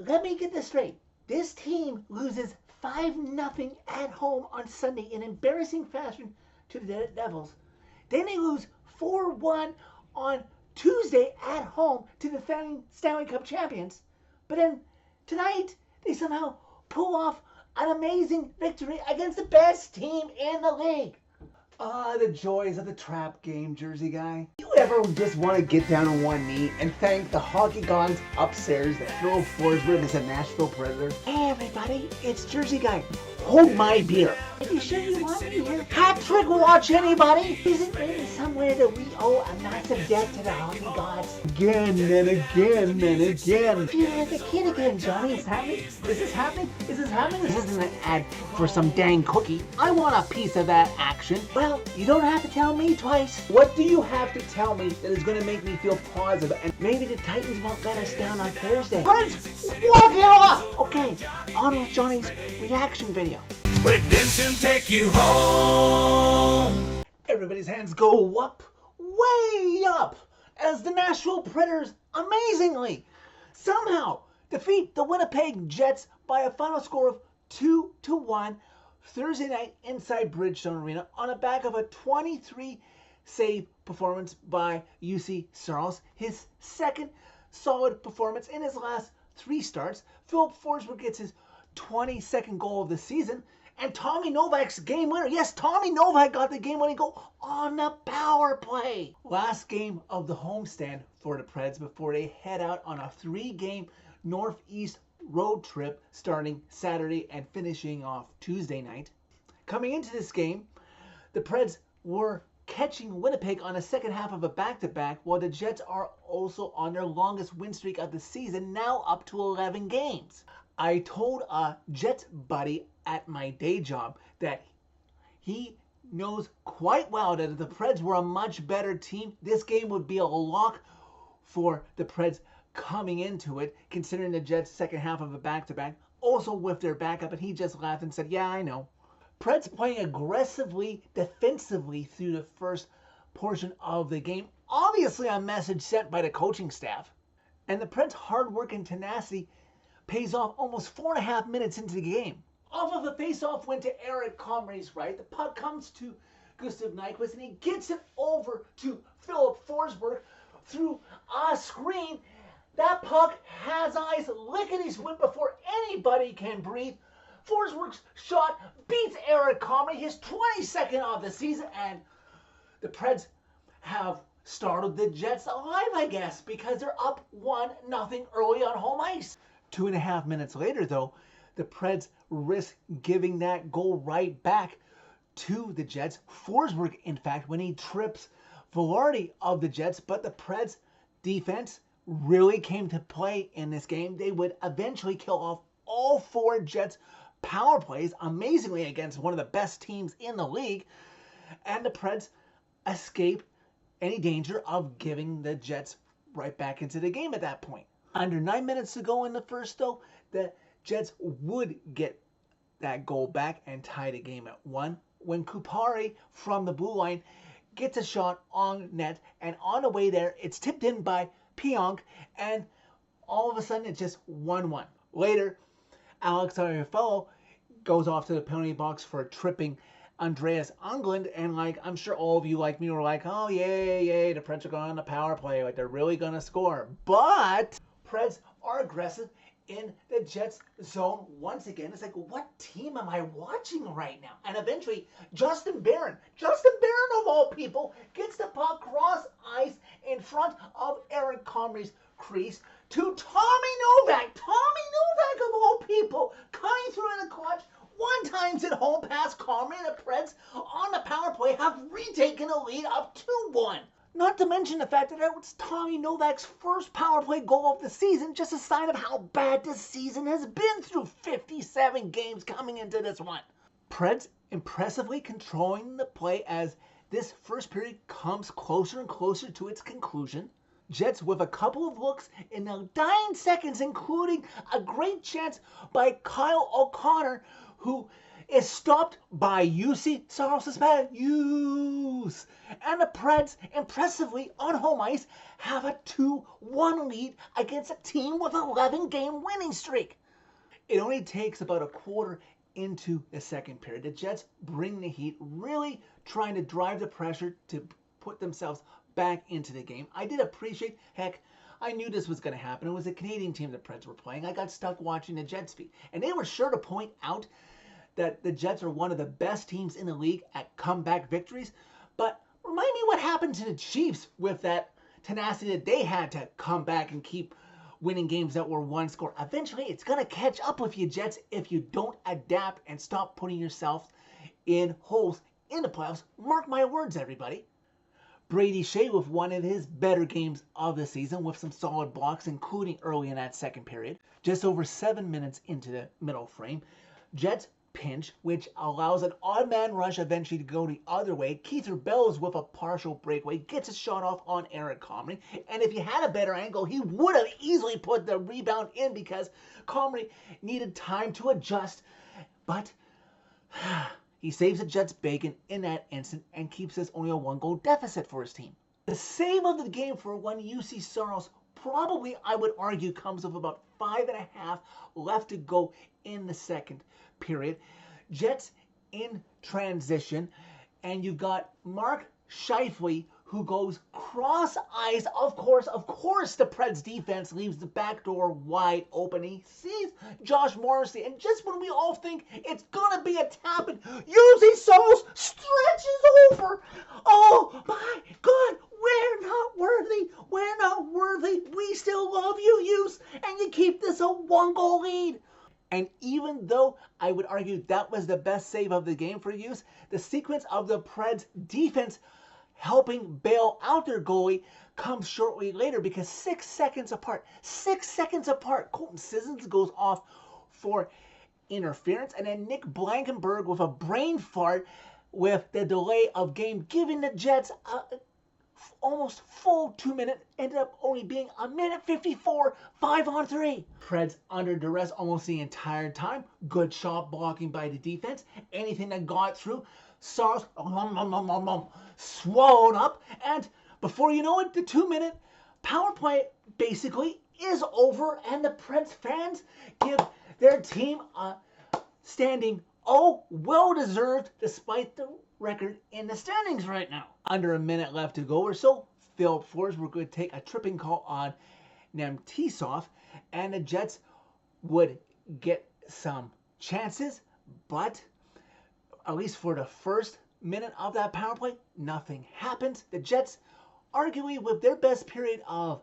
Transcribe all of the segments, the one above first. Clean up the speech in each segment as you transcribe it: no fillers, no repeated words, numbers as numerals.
let me get this straight. This team loses 5-0 at home on Sunday in embarrassing fashion to the Devils. Then they lose 4-1 on Tuesday at home to the defending Stanley Cup champions. But then tonight, they somehow pull off an amazing victory against the best team in the league. Ah, the joys of the trap game, Jersey guy. You ever just want to get down on one knee and thank the hockey gods upstairs that Phil Forsberg is a Nashville Predator? Hey everybody, it's Jersey Guy. Hold my beer. Are you sure you want me here? Hat trick watch anybody? Is it really somewhere that we owe a massive debt to the hockey gods? Again and again and again. You're like a kid again, Johnny. Is this happening? Is this happening? This isn't an ad for some dang cookie. I want a piece of that action. Well, you don't have to tell me twice. What do you have to tell me that is going to make me feel positive? And Maybe the Titans won't let us down on Thursday. Prince, walk it off! Okay, on with Johnny's reaction video. Redemption take you home. everybody's hands go up, way up, as the Nashville Predators amazingly somehow defeat the Winnipeg Jets by a final score of 2-1 Thursday night inside Bridgestone Arena on the back of a 23 save performance by UC Saros, his second solid performance in his last 3 starts. Philip Forsberg gets his 22nd goal of the season, and Tommy Novak's game winner. Yes, Tommy Novak got the game-winning goal on the power play. Last game of the homestand for the Preds before they head out on a 3-game Northeast road trip starting Saturday and finishing off Tuesday night. Coming into this game, the Preds were catching Winnipeg on the second half of a back-to-back, while the Jets are also on their longest win streak of the season, now up to 11 games. I told a Jets buddy at my day job that he knows quite well that if the Preds were a much better team, this game would be a lock for the Preds coming into it, considering the Jets' second half of a back-to-back, also with their backup, and he just laughed and said, yeah, I know. Preds playing aggressively, defensively through the first portion of the game, obviously a message sent by the coaching staff. And the Preds' hard work and tenacity pays off almost 4.5 minutes into the game. Off of a face-off went to Eric Comrie's right. The puck comes to Gustav Nyquist, and he gets it over to Philip Forsberg through a screen. That puck has eyes lickety-split before anybody can breathe. Forsberg's shot beats Eric Comrie, his 22nd of the season, and the Preds have startled the Jets alive, I guess, because they're up 1-0 early on home ice. 2.5 minutes later, though, the Preds risk giving that goal right back to the Jets. Forsberg, in fact, when he trips Velarde of the Jets, but the Preds defense really came to play in this game. They would eventually kill off all 4 Jets power plays, amazingly against one of the best teams in the league, and the Preds escape any danger of giving the Jets right back into the game at that point. Under 9 minutes to go in the first, though, the Jets would get that goal back and tie the game at 1 when Kupari from the blue line gets a shot on net, and on the way there, it's tipped in by Pionk, and all of a sudden, it's just 1-1. Later, Alex Iafallo goes off to the penalty box for tripping Andreas Englund, and I'm sure all of you like me were like, oh, yay, the Preds are going on the power play, they're really going to score. But Preds are aggressive in the Jets zone once again. It's like, what team am I watching right now? And eventually, Justin Barron of all people, gets the puck cross ice in front of Eric Comrie's crease to Tommy Novak of all people, coming through in the clutch. 1 times at home past Comrie, and the Preds on the power play have retaken a lead up 2-1. Not to mention the fact that that was Tommy Novak's first power play goal of the season, just a sign of how bad this season has been through 57 games coming into this one. Preds impressively controlling the play as this first period comes closer and closer to its conclusion. Jets with a couple of looks in the dying seconds, including a great chance by Kyle O'Connor, who is stopped by UC Saros' bad use. And the Preds, impressively on home ice, have a 2-1 lead against a team with an 11-game winning streak. It only takes about a quarter into the second period. The Jets bring the heat, really trying to drive the pressure to put themselves back into the game. I did appreciate, heck, I knew this was going to happen. It was a Canadian team the Preds were playing. I got stuck watching the Jets feed. And they were sure to point out that the Jets are one of the best teams in the league at comeback victories. But remind me what happened to the Chiefs with that tenacity that they had to come back and keep winning games that were one score. Eventually, it's going to catch up with you, Jets, if you don't adapt and stop putting yourself in holes in the playoffs. Mark my words, everybody. Brady Shea with one of his better games of the season with some solid blocks, including early in that second period. Just over 7 minutes into the middle frame, Jets pinch, which allows an odd man rush eventually to go the other way. Keither Bellows with a partial breakaway gets a shot off on Eric Comrie, and if he had a better angle, he would have easily put the rebound in because Comrie needed time to adjust, but he saves the Jets' bacon in that instant and keeps us only a 1-goal deficit for his team. The save of the game for one UC Saros probably, I would argue, comes with about 5.5 left to go in the second period. Jets in transition, and you got Mark Scheifele, who goes cross ice. Of course, the Preds defense leaves the back door wide open. He sees Josh Morrissey, and just when we all think it's gonna be a tap, and UC Saros stretches over. Oh my God, we're not worthy. We're not worthy. We still love you, Use, and you keep this a 1-goal lead. And even though I would argue that was the best save of the game for Use, the sequence of the Preds defense helping bail out their goalie comes shortly later because 6 seconds apart, Colton Sissons goes off for interference, and then Nick Blankenberg with a brain fart with the delay of game, giving the Jets almost full 2 minutes, ended up only being a minute 54, 5-on-3. Preds under duress almost the entire time. Good shot blocking by the defense. Anything that got through, Saros swallowed up, and before you know it, the 2-minute power play basically is over, and the Preds fans give their team a standing well-deserved despite the record in the standings right now. Under a minute left to go or so, Philip Forsberg would take a tripping call on Nemtsov, and the Jets would get some chances, but at least for the first minute of that power play, nothing happens. The Jets, arguably with their best period of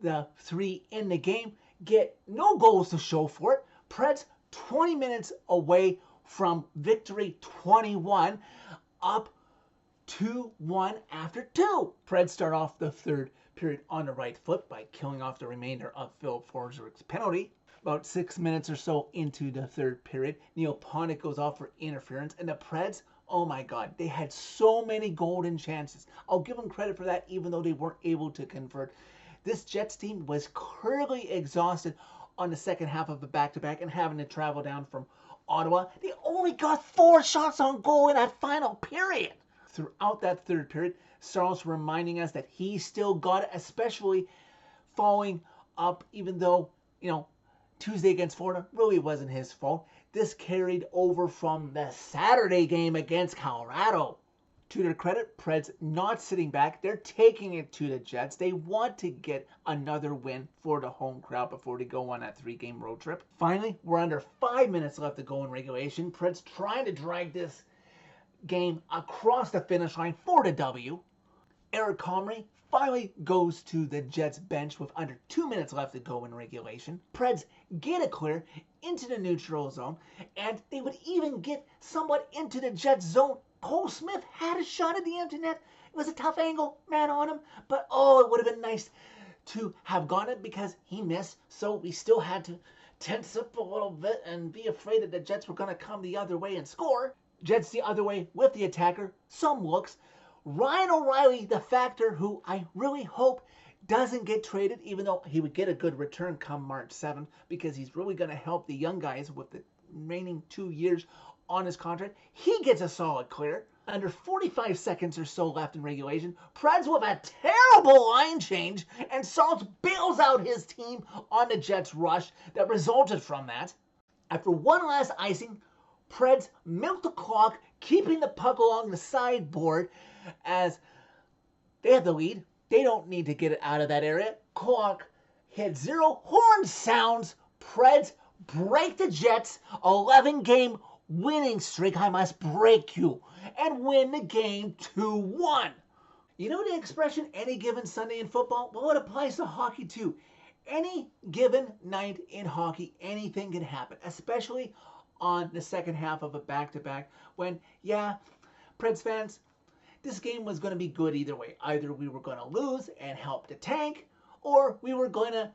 the 3 in the game, get no goals to show for it. Preds 20 minutes away from victory 21, up 2-1 after 2. Preds start off the third period on the right foot by killing off the remainder of Philip Forsberg's penalty. About 6 minutes or so into the third period, Neil Ponick goes off for interference, and the Preds, oh my God, they had so many golden chances. I'll give them credit for that, even though they weren't able to convert. This Jets team was clearly exhausted on the second half of the back-to-back and having to travel down from Ottawa. They only got 4 shots on goal in that final period. Throughout that third period, Saros reminding us that he still got it, especially following up, even though, Tuesday against Florida really wasn't his fault. This carried over from the Saturday game against Colorado. To their credit, Preds not sitting back. They're taking it to the Jets. They want to get another win for the home crowd before they go on that 3-game road trip. Finally, we're under 5 minutes left to go in regulation. Preds trying to drag this game across the finish line for the W. Eric Comrie finally goes to the Jets bench with under 2 minutes left to go in regulation. Preds get it clear into the neutral zone, and they would even get somewhat into the Jets zone. Cole Smith had a shot at the empty net. It was a tough angle, man on him, but it would have been nice to have gotten it because he missed, so we still had to tense up a little bit and be afraid that the Jets were going to come the other way and score. Jets the other way with the attacker, some looks. Ryan O'Reilly, the factor who I really hope doesn't get traded, even though he would get a good return come March 7th, because he's really going to help the young guys with the remaining 2 years on his contract. He gets a solid clear. Under 45 seconds or so left in regulation, Preds with a terrible line change, and Saros bails out his team on the Jets' rush that resulted from that. After one last icing, Preds milk the clock, keeping the puck along the sideboard as they have the lead. They don't need to get it out of that area. Clock hit zero. Horn sounds. Preds break the Jets' 11-game winning streak. I must break you. And win the game 2-1. You know the expression, any given Sunday in football? Well, it applies to hockey too. Any given night in hockey, anything can happen, especially on the second half of a back-to-back when, yeah, Preds fans, this game was going to be good either way. Either we were going to lose and help the tank, or we were going to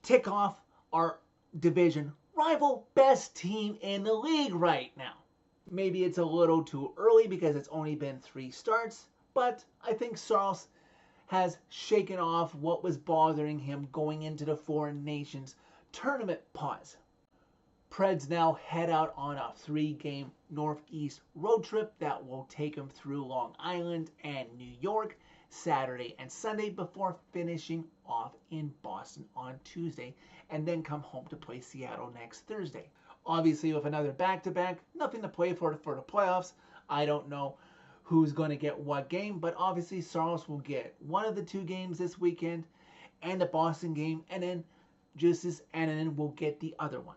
tick off our division rival, best team in the league right now. Maybe it's a little too early because it's only been 3 starts, but I think Saros has shaken off what was bothering him going into the Foreign Nations tournament pause. Preds now head out on a 3-game Northeast road trip that will take them through Long Island and New York Saturday and Sunday before finishing off in Boston on Tuesday and then come home to play Seattle next Thursday. Obviously, with another back-to-back, nothing to play for the playoffs. I don't know who's going to get what game, but obviously Saros will get one of the 2 games this weekend and the Boston game, and then Justus Annunen will get the other one.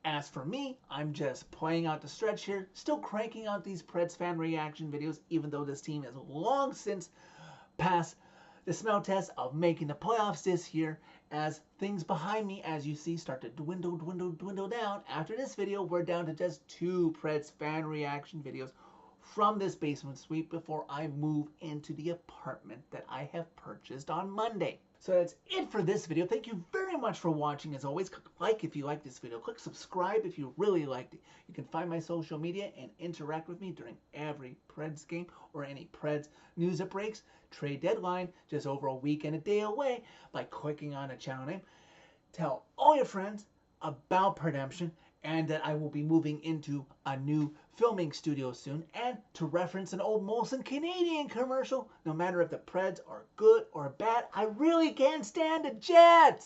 As for me, I'm just playing out the stretch here, still cranking out these Preds fan reaction videos, even though this team has long since passed the smell test of making the playoffs this year, as things behind me, as you see, start to dwindle down. After this video, we're down to just 2 Preds fan reaction videos from this basement suite before I move into the apartment that I have purchased on Monday. So that's it for this video. Thank you very much for watching. As always, click like if you like this video. Click subscribe if you really liked it. You can find my social media and interact with me during every Preds game or any Preds news that breaks. Trade deadline just over a week and a day away by clicking on a channel name. Tell all your friends about Redemption and that I will be moving into a new filming studio soon. And to reference an old Molson Canadian commercial, no matter if the Preds are good or bad, I really can't stand the Jets!